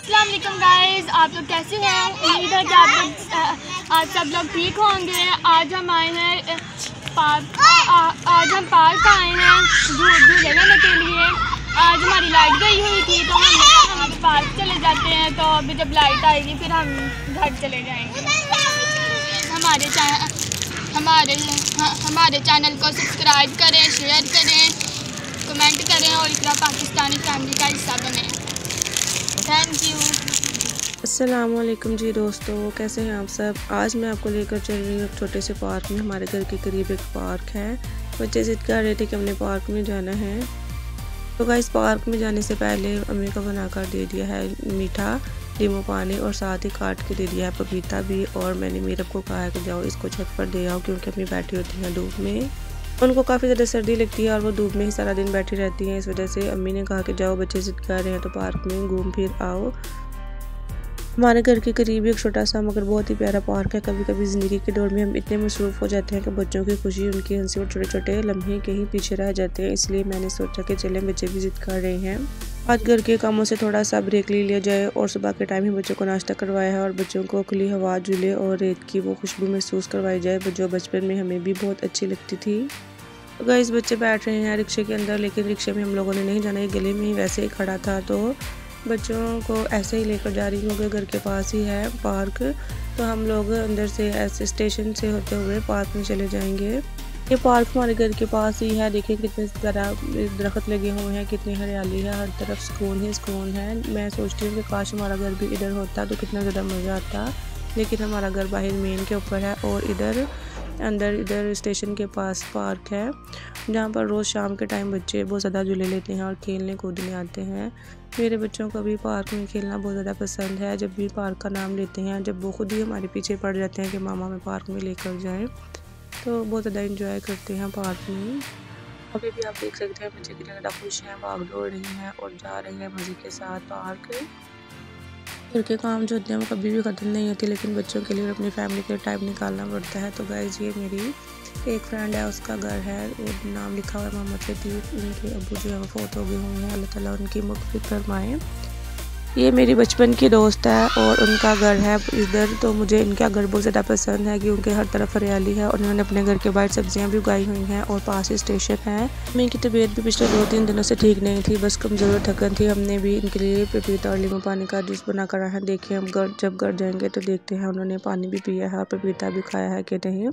अस्सलाम वालेकुम गाइस, आप लोग कैसे हैं? उम्मीद है कि आप सब लोग ठीक होंगे। आज हम आए हैं आज हम पार्क आए हैं झूले लेने के लिए। आज हमारी लाइट गई हुई थी तो हम पार्क चले जाते हैं। तो अभी जब लाइट आएगी फिर हम घर चले जाएंगे। हमारे चैनल को सब्सक्राइब करें, शेयर करें, कमेंट करें और इकरा पाकिस्तानी फैमिली का हिस्सा बने। Thank you. अस्सलाम वालेकुम जी दोस्तों, कैसे हैं आप सब। आज मैं आपको लेकर चल रही हूँ एक छोटे से पार्क में। हमारे घर के करीब एक पार्क है। बच्चे जिद कर रहे थे कि हमने पार्क में जाना है। तो गाइस पार्क में जाने से पहले अम्मी को बनाकर दे दिया है मीठा नींबू पानी और साथ ही काट के दे दिया है पपीता भी। और मैंने मीरब को कहा है कि जाओ इसको छत पर दे आओ, क्योंकि अम्मी बैठी होती हैं धूप में। उनको काफ़ी ज़्यादा सर्दी लगती है और वो धूप में ही सारा दिन बैठी रहती हैं। इस वजह से अम्मी ने कहा कि जाओ बच्चे जिद कर रहे हैं तो पार्क में घूम फिर आओ। हमारे घर के करीब एक छोटा सा मगर बहुत ही प्यारा पार्क है। कभी कभी ज़िंदगी के दौर में हम इतने मसरूफ़ हो जाते हैं कि बच्चों की खुशी, उनकी हंसी और छोटे छोटे लम्हे कहीं पीछे रह जाते हैं। इसलिए मैंने सोचा कि चलें, बच्चे भी जिद कर रहे हैं। आज घर के कामों से थोड़ा सा ब्रेक ले लिया जाए और सुबह के टाइम ही बच्चों को नाश्ता करवाया है और बच्चों को खुली हवा, झूले और रेत की वो खुशबू महसूस करवाई जाए जो बचपन में हमें भी बहुत अच्छी लगती थी। तो गाइस बच्चे बैठ रहे हैं रिक्शे के अंदर, लेकिन रिक्शे में हम लोगों ने नहीं जाना, ये गली में ही वैसे ही खड़ा था। तो बच्चों को ऐसे ही लेकर जा रही हूँ कि घर के पास ही है पार्क। तो हम लोग अंदर से ऐसे स्टेशन से होते हुए पार्क में चले जाएंगे। ये पार्क हमारे घर के पास ही है। देखिए कितने ज़्यादा दरख्त लगे हुए हैं, कितनी हरियाली है, हर तरफ सुकून ही सुकून है। मैं सोचती हूँ कि काश हमारा घर भी इधर होता तो कितना ज़्यादा मज़ा आता। लेकिन हमारा घर बाहर मेन के ऊपर है और इधर स्टेशन के पास पार्क है, जहाँ पर रोज़ शाम के टाइम बच्चे बहुत ज़्यादा झूले लेते हैं और खेलने कूदने आते हैं। मेरे बच्चों को भी पार्क में खेलना बहुत ज़्यादा पसंद है। जब भी पार्क का नाम लेते हैं, जब वो खुद ही हमारे पीछे पड़ जाते हैं कि मामा हमें पार्क में लेकर जाएं, तो बहुत ज़्यादा इंजॉय करते हैं पार्क में। अभी भी आप देख सकते हैं बच्चे कितने ज़्यादा खुश हैं, भाग दौड़ रहे हैं और जा रहे हैं मज़े के साथ पार्क। घर के काम जो होते हैं वो कभी भी ख़त्म नहीं होती, लेकिन बच्चों के लिए और अपनी फैमिली के लिए टाइम निकालना पड़ता है। तो गाइस ये मेरी एक फ्रेंड है, उसका घर है, वो नाम लिखा हुआ है मोहम्मद लतीफ़। उनके अब्बू जो है वो फौत हो गए हुए हैं, अल्लाह ताला उनकी मग़फ़िरत फरमाए। ये मेरी बचपन की दोस्त है और उनका घर है इधर। तो मुझे इनका घर बहुत ज़्यादा पसंद है क्योंकि हर तरफ हरियाली है और उन्होंने अपने घर के बाहर सब्जियां भी उगाई हुई हैं और पास ही स्टेशन है। मेरी तबीयत भी पिछले 2-3 दिनों से ठीक नहीं थी, बस कमज़ोर थकन थी। हमने भी इनके लिए पपीता और नींबू पानी का जूस बना कर रखा है। देखिए हम जब घर जाएंगे तो देखते हैं उन्होंने पानी भी पिया है और पपीता भी खाया है कि नहीं।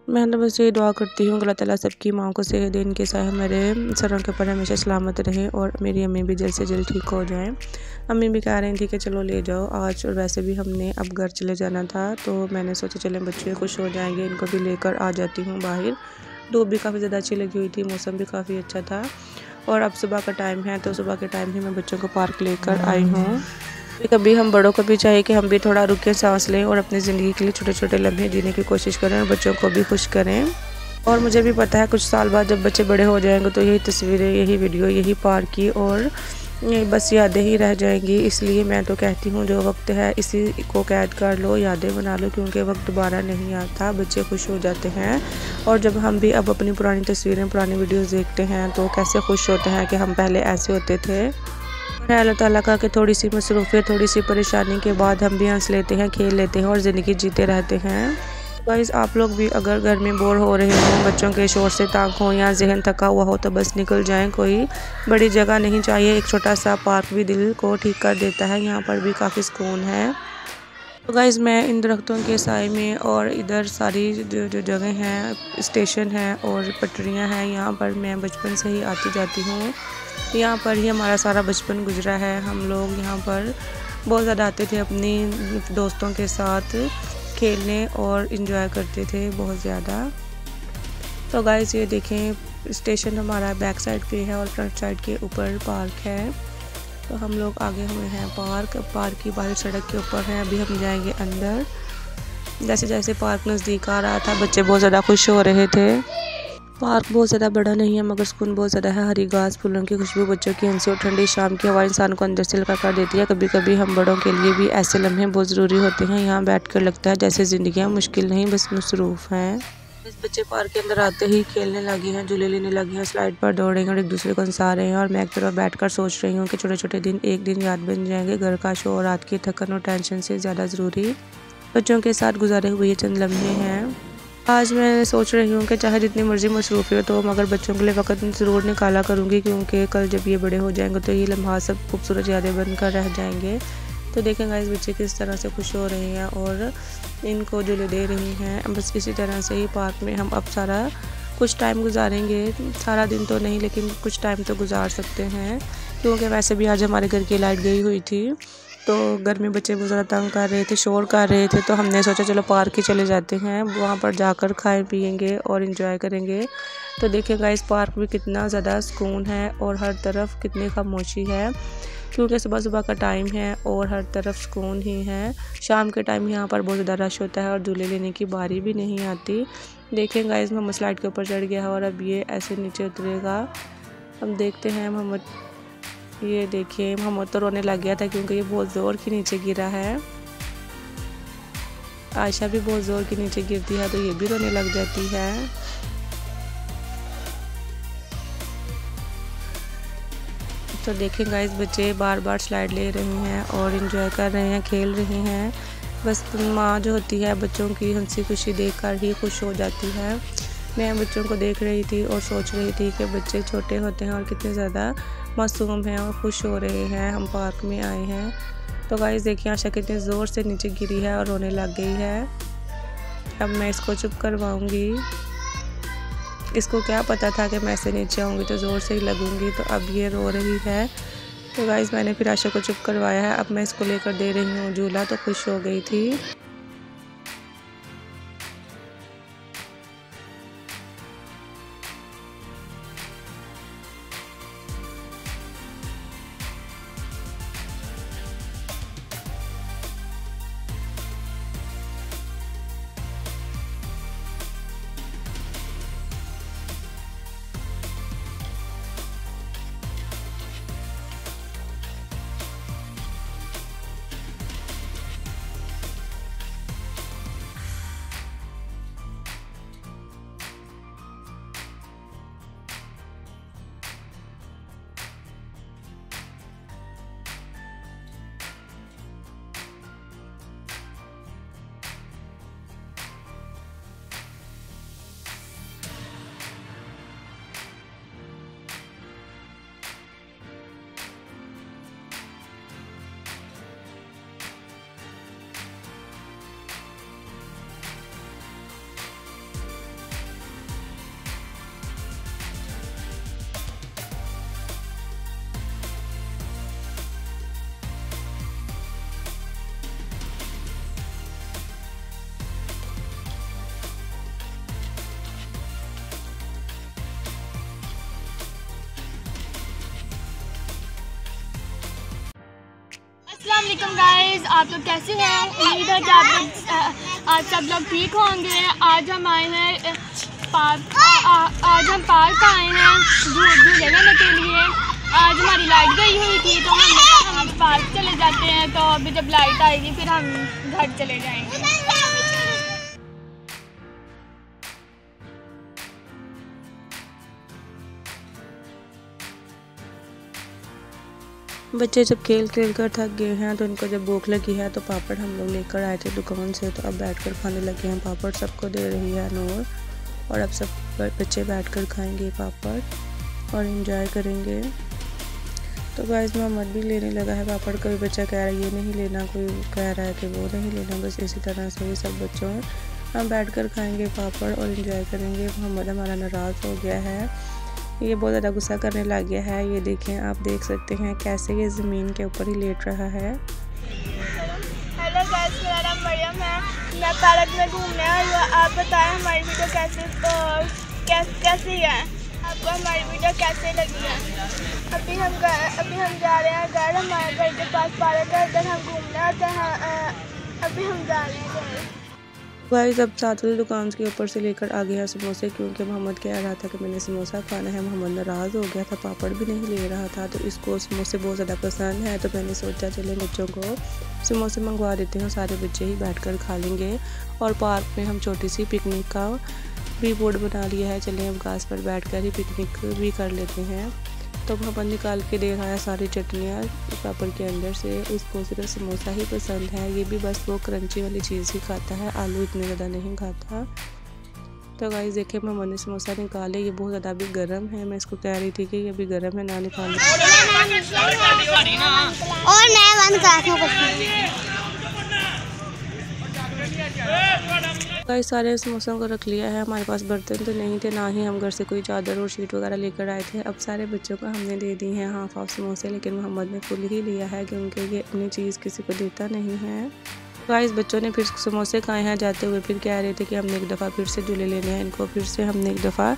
मैं तो बस ये दुआ करती हूँ अल्लाह ताला सबकी माँ को सेहत दे, इनके साए मेरे सरों के ऊपर हमेशा सलामत रहे और मेरी अम्मी भी जल्द से जल्द ठीक हो जाएं। अम्मी भी कह रही थी कि चलो ले जाओ आज, और वैसे भी हमने अब घर चले जाना था तो मैंने सोचा चलें बच्चे खुश हो जाएंगे, इनको भी लेकर आ जाती हूँ बाहर। धूप भी काफ़ी ज़्यादा अच्छी लगी हुई थी, मौसम भी काफ़ी अच्छा था और अब सुबह का टाइम है तो सुबह के टाइम ही मैं बच्चों को पार्क लेकर आई हूँ। कभी हम बड़ों को भी चाहिए कि हम भी थोड़ा रुक के सांस लें और अपनी ज़िंदगी के लिए छोटे छोटे लम्हे जीने की कोशिश करें और बच्चों को भी खुश करें। और मुझे भी पता है कुछ साल बाद जब बच्चे बड़े हो जाएंगे तो यही तस्वीरें, यही वीडियो, यही पार्क की और बस यादें ही रह जाएंगी। इसलिए मैं तो कहती हूँ जो वक्त है इसी को कैद कर लो, यादें बना लो, क्योंकि वक्त दोबारा नहीं आता। बच्चे खुश हो जाते हैं और जब हम भी अब अपनी पुरानी तस्वीरें, पुरानी वीडियोज़ देखते हैं तो कैसे खुश होते हैं कि हम पहले ऐसे होते थे। अल्लाह ताला का कि थोड़ी सी मसरूफ़ियत, थोड़ी सी परेशानी के बाद हम भी हंस लेते हैं, खेल लेते हैं और ज़िंदगी जीते रहते हैं। गाइस आप लोग भी अगर घर में बोर हो रहे हों, बच्चों के शोर से तंग हो या जहन थका हुआ हो तो बस निकल जाएं। कोई बड़ी जगह नहीं चाहिए, एक छोटा सा पार्क भी दिल को ठीक कर देता है। यहाँ पर भी काफ़ी सुकून है। तो गाइस मैं इन दरख्तों के साए में और इधर सारी जो जगह हैं, स्टेशन है और पटरियाँ हैं, यहाँ पर मैं बचपन से ही आती जाती हूँ। यहाँ पर ही हमारा सारा बचपन गुजरा है। हम लोग यहाँ पर बहुत ज़्यादा आते थे अपनी दोस्तों के साथ खेलने और इन्जॉय करते थे बहुत ज़्यादा। तो गाइस ये देखें स्टेशन हमारा बैक साइड पे है और फ्रंट साइड के ऊपर पार्क है। तो हम लोग आगे हुए हैं पार्क की बाहर सड़क के ऊपर हैं। अभी हम जाएंगे अंदर। जैसे जैसे पार्क नज़दीक आ रहा था बच्चे बहुत ज़्यादा खुश हो रहे थे। पार्क बहुत ज़्यादा बड़ा नहीं है मगर सुकून बहुत ज़्यादा है। हरी घास, फूलों की खुशबू, बच्चों की हंसी और ठंडी शाम की हवा इंसान को अंदर से लगा कर देती है। कभी कभी हम बड़ों के लिए भी ऐसे लम्हे बहुत ज़रूरी होते हैं। यहाँ बैठकर लगता है जैसे ज़िंदगियाँ मुश्किल नहीं बस मसरूफ़ हैं। इस बच्चे पार्क के अंदर आते ही खेलने लगे हैं, झूले लेने लगे हैं, स्लाइड पर दौड़ रहे हैं और एक दूसरे को हंसा रहे हैं। और मैं एक तरफ बैठकर सोच रही हूँ कि छोटे छोटे दिन एक दिन याद बन जाएंगे। घर का शोर, रात की थकन और टेंशन से ज़्यादा ज़रूरी बच्चों के साथ गुजारे हुए ये चंद लम्हे हैं। आज मैं सोच रही हूँ कि चाहे जितनी मर्जी मसरूफियत हो मगर बच्चों के लिए वक्त ज़रूर निकाला करूँगी, क्योंकि कल जब ये बड़े हो जाएंगे तो ये लम्हा सब खूबसूरत यादें बनकर रह जाएंगे। तो देखें गाइस बच्चे किस तरह से खुश हो रहे हैं और इनको झूले दे रही हैं। बस इसी तरह से ही पार्क में हम अब सारा कुछ टाइम गुजारेंगे। सारा दिन तो नहीं लेकिन कुछ टाइम तो गुजार सकते हैं, क्योंकि वैसे भी आज हमारे घर की लाइट गई हुई थी तो घर में बच्चे बहुत ज़्यादा तंग कर रहे थे, शोर कर रहे थे। तो हमने सोचा चलो पार्क ही चले जाते हैं, वहाँ पर जाकर खाएं पियेंगे और इन्जॉय करेंगे। तो देखिएगा इस पार्क में कितना ज़्यादा सुकून है और हर तरफ कितनी खामोशी है, क्योंकि सुबह सुबह का टाइम है और हर तरफ सुकून ही है। शाम के टाइम यहाँ पर बहुत ज़्यादा रश होता है और झूले लेने की बारी भी नहीं आती। देखें गाइस मोहम्मद स्लाइड के ऊपर चढ़ गया है और अब ये ऐसे नीचे उतरेगा। अब देखते हैं मोहम्मद, ये देखिए मोहम्मद तो रोने लग गया था क्योंकि ये बहुत ज़ोर के नीचे गिरा है। आयशा भी बहुत ज़ोर के नीचे गिरती है तो ये भी रोने लग जाती है। तो देखें गाइस बच्चे बार बार स्लाइड ले रहे हैं और एंजॉय कर रहे हैं, खेल रहे हैं। बस माँ जो होती है बच्चों की हंसी खुशी देखकर ही खुश हो जाती है। मैं बच्चों को देख रही थी और सोच रही थी कि बच्चे छोटे होते हैं और कितने ज़्यादा मासूम हैं और खुश हो रहे हैं। हम पार्क में आए हैं तो गाइस देखिए आशा कितने ज़ोर से नीचे गिरी है और रोने लग गई है। अब मैं इसको चुप करवाऊँगी। इसको क्या पता था कि मैं ऐसे नीचे आऊँगी तो ज़ोर से ही लगूँगी, तो अब ये रो रही है। तो गाइस मैंने फिर आशा को चुप करवाया है। अब मैं इसको लेकर दे रही हूँ झूला, तो खुश हो गई थी। अस्सलामुअलैकुम गाइस, आप लोग कैसे हैं? उम्मीद है कि आप लोग आज सब लोग ठीक होंगे। आज हम आए हैं आज हम पार्क आए हैं झूले लेने के लिए। आज हमारी लाइट गई हुई थी तो हमने कहा हम पार्क चले जाते हैं, तो अभी जब लाइट आएगी फिर हम घर चले जाएंगे। बच्चे जब खेल खेल कर थक गए हैं तो इनको जब भूख लगी है तो पापड़ हम लोग लेकर आए थे दुकान से, तो अब बैठकर खाने लगे हैं। पापड़ सबको दे रही है नूर और अब सब बच्चे बैठकर खाएंगे पापड़ और एंजॉय करेंगे। तो गाइस मोहम्मद भी लेने लगा है पापड़। कोई बच्चा कह रहा है ये नहीं लेना, कोई कह रहा है कि वो नहीं लेना। बस इसी तरह से ये सब बच्चों हम बैठकर खाएंगे पापड़ और एंजॉय करेंगे। मोहम्मद हमारा नाराज़ हो गया है, ये बहुत ज़्यादा गुस्सा करने लग गया है। ये देखें, आप देख सकते हैं कैसे ये ज़मीन के ऊपर ही लेट रहा है। हेलो गाइस, मेरा नाम मरियम है, मैं पार्क में घूमने आई हूँ। आप बताएं हमारी वीडियो कैसी है, आपको हमारी वीडियो कैसे लगी है। अभी हम जा रहे हैं घर, हमारे घर के पास पार्क है, उधर हम घूमने आते हैं। अभी हम जा रहे हैं घर। गाइस अब साथ वाली दुकान के ऊपर से लेकर आ गया समोसे, क्योंकि मोहम्मद कह रहा था कि मैंने समोसा खाना है। मोहम्मद नाराज़ हो गया था, पापड़ भी नहीं ले रहा था, तो इसको समोसे बहुत ज़्यादा पसंद है। तो मैंने सोचा चले बच्चों को समोसे मंगवा देते हैं, सारे बच्चे ही बैठकर खा लेंगे। और पार्क में हम छोटी सी पिकनिक का भी मूड बना लिया है, चलें अब घास पर बैठकर ही पिकनिक भी कर लेते हैं। तो मोहम्मद निकाल के दे रहा है सारी चटनियाँ पापड़ के अंदर से। उसको सिर्फ समोसा ही पसंद है, ये भी बस वो क्रंची वाली चीज़ ही खाता है, आलू इतने ज़्यादा नहीं खाता। तो गाइस देखें मोहम्मद ने समोसा निकाले, ये बहुत ज़्यादा अभी गर्म है। मैं इसको कह रही थी कि ये अभी गर्म है, ना निकाले। और मैं बंद गाइस सारे समोसों को रख लिया है। हमारे पास बर्तन तो नहीं थे, ना ही हम घर से कोई चादर और शीट वगैरह लेकर आए थे। अब सारे बच्चों को हमने दे दी हैं हाफ समोसे, लेकिन मोहम्मद ने फुल ही लिया है क्योंकि ये अपनी चीज़ किसी को देता नहीं है। गाइस बच्चों ने फिर समोसे खाए हैं, जाते हुए फिर कह रहे थे कि हमने एक दफ़ा फिर से झूले लेने हैं इनको। फिर से हमने एक दफ़ा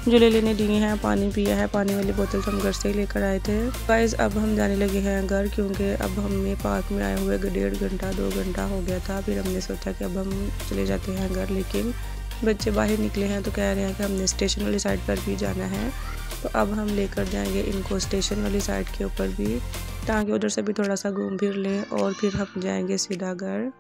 झूले लेने दिए हैं, पानी पिया है, पानी वाली बोतल हम घर से ही लेकर आए थे। गाइस अब हम जाने लगे हैं घर, क्योंकि अब हमने पार्क में आए हुए 1.5 घंटा 2 घंटा हो गया था। फिर हमने सोचा कि अब हम चले जाते हैं घर, लेकिन बच्चे बाहर निकले हैं तो कह रहे हैं कि हमने स्टेशन वाली साइड पर भी जाना है। तो अब हम लेकर जाएंगे इनको स्टेशन वाली साइड के ऊपर भी, ताकि उधर से भी थोड़ा सा घूम फिर लें और फिर हम जाएंगे सीधा घर।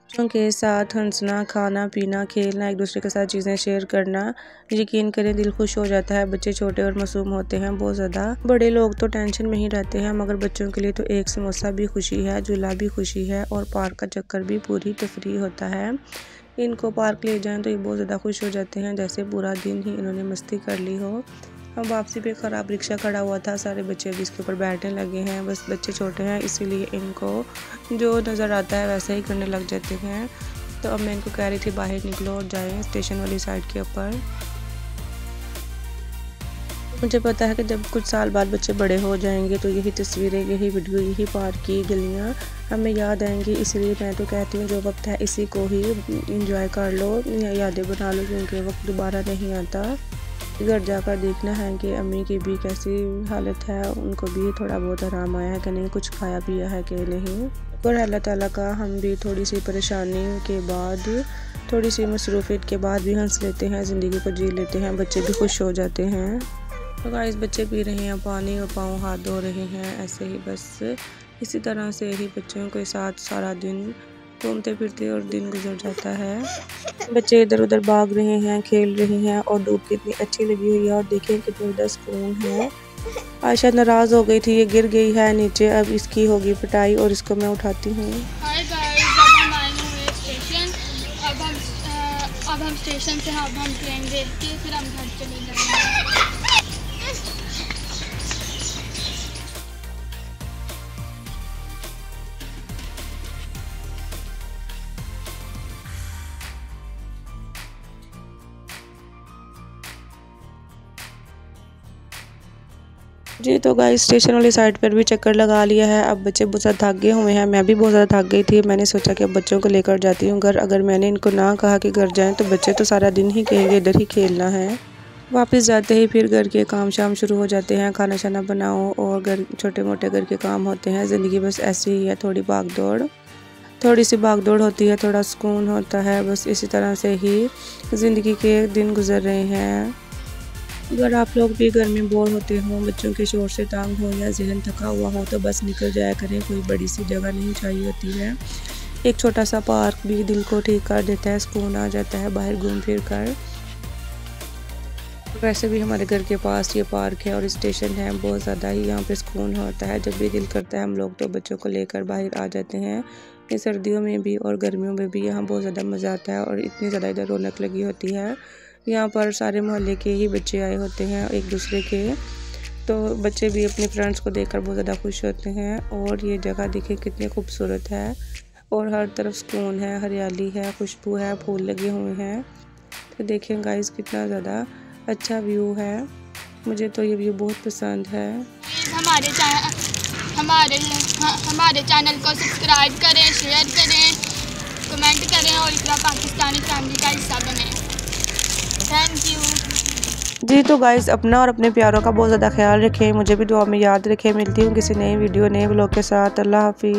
बच्चों के साथ हंसना, खाना पीना, खेलना, एक दूसरे के साथ चीज़ें शेयर करना, यकीन करें दिल खुश हो जाता है। बच्चे छोटे और मासूम होते हैं बहुत ज़्यादा, बड़े लोग तो टेंशन में ही रहते हैं, मगर बच्चों के लिए तो एक समोसा भी खुशी है, झूला भी खुशी है और पार्क का चक्कर भी पूरी तफरीह होता है। इनको पार्क ले जाएं तो ये बहुत ज़्यादा खुश हो जाते हैं, जैसे पूरा दिन ही इन्होंने मस्ती कर ली हो। अब वापसी पे ख़राब रिक्शा खड़ा हुआ था, सारे बच्चे अभी इसके ऊपर बैठने लगे हैं। बस बच्चे छोटे हैं इसीलिए इनको जो नज़र आता है वैसा ही करने लग जाते हैं। तो अब मैं इनको कह रही थी बाहर निकलो और जाएं स्टेशन वाली साइड के ऊपर। मुझे पता है कि जब कुछ साल बाद बच्चे बड़े हो जाएंगे तो यही तस्वीरें, यही वीडियो, यही पार्क की गलियाँ हमें याद आएंगी। इसलिए मैं तो कहती हूँ जो वक्त है इसी को ही इंजॉय कर लो, यादें बना लो, क्योंकि वक्त दोबारा नहीं आता। घर जाकर देखना है कि अम्मी की भी कैसी हालत है, उनको भी थोड़ा बहुत आराम आया है कि नहीं, कुछ खाया पिया है कि नहीं। और अल्लाह ताला का हम भी थोड़ी सी परेशानी के बाद, थोड़ी सी मसरूफियत के बाद भी हंस लेते हैं, ज़िंदगी को जी लेते हैं, बच्चे भी खुश हो जाते हैं। तो गाइस बच्चे पी रहे हैं पानी और पाँव हाथ धो रहे हैं, ऐसे ही बस इसी तरह से ही बच्चों के साथ सारा दिन घूमते फिरते और दिन गुजर जाता है। बच्चे इधर उधर भाग रहे हैं, खेल रहे हैं और धूप कितनी अच्छी लगी हुई है और देखें कितना ज़्यादा सुकून है। आयशा नाराज़ हो गई थी, ये गिर गई है नीचे, अब इसकी होगी पिटाई और इसको मैं उठाती हूँ। अब हम स्टेशन से हम ट्रेन देख के फिर हम घर चले जाएंगे। जी तो गाइस स्टेशन वाली साइड पर भी चक्कर लगा लिया है। अब बच्चे बहुत ज़्यादा थक गए हुए हैं, मैं भी बहुत ज़्यादा थक गई थी। मैंने सोचा कि अब बच्चों को लेकर जाती हूँ घर। अगर मैंने इनको ना कहा कि घर जाएं तो बच्चे तो सारा दिन ही कहेंगे इधर ही खेलना है। वापस जाते ही फिर घर के काम शाम शुरू हो जाते हैं, खाना शाना बनाओ और घर छोटे मोटे घर के काम होते हैं। ज़िंदगी बस ऐसी ही है, थोड़ी भाग दौड़, थोड़ी सी भाग दौड़ होती है, थोड़ा सुकून होता है, बस इसी तरह से ही ज़िंदगी के दिन गुजर रहे हैं। अगर आप लोग भी घर में बोर होते हो, बच्चों के शोर से तंग हो या जहन थका हुआ हो तो बस निकल जाया करें, कोई बड़ी सी जगह नहीं चाहिए होती है। एक छोटा सा पार्क भी दिल को ठीक कर देता है, सुकून आ जाता है बाहर घूम फिर कर। वैसे भी हमारे घर के पास ये पार्क है और स्टेशन है, बहुत ज़्यादा ही यहाँ पे सुकून होता है। जब भी दिल करता है हम लोग तो बच्चों को लेकर बाहर आ जाते हैं। ये सर्दियों में भी और गर्मियों में भी यहाँ बहुत ज़्यादा मज़ा आता है और इतनी ज़्यादा इधर रौनक लगी होती है। यहाँ पर सारे मोहल्ले के ही बच्चे आए होते हैं एक दूसरे के, तो बच्चे भी अपने फ्रेंड्स को देखकर बहुत ज़्यादा खुश होते हैं। और ये जगह देखिए कितनी खूबसूरत है और हर तरफ सुकून है, हरियाली है, खुशबू है, फूल लगे हुए हैं। तो देखें गाइस कितना ज़्यादा अच्छा व्यू है, मुझे तो ये व्यू बहुत पसंद है। हमारे चैनल को सब्सक्राइब करें, शेयर करें, कमेंट करें और इकरा पाकिस्तानी फैमिली का हिस्सा बने। Thank you. जी तो गाइस अपना और अपने प्यारों का बहुत ज़्यादा ख्याल रखें, मुझे भी दुआ में याद रखें। मिलती हूँ किसी नई वीडियो नए व्लॉग के साथ। अल्लाह हाफिज़।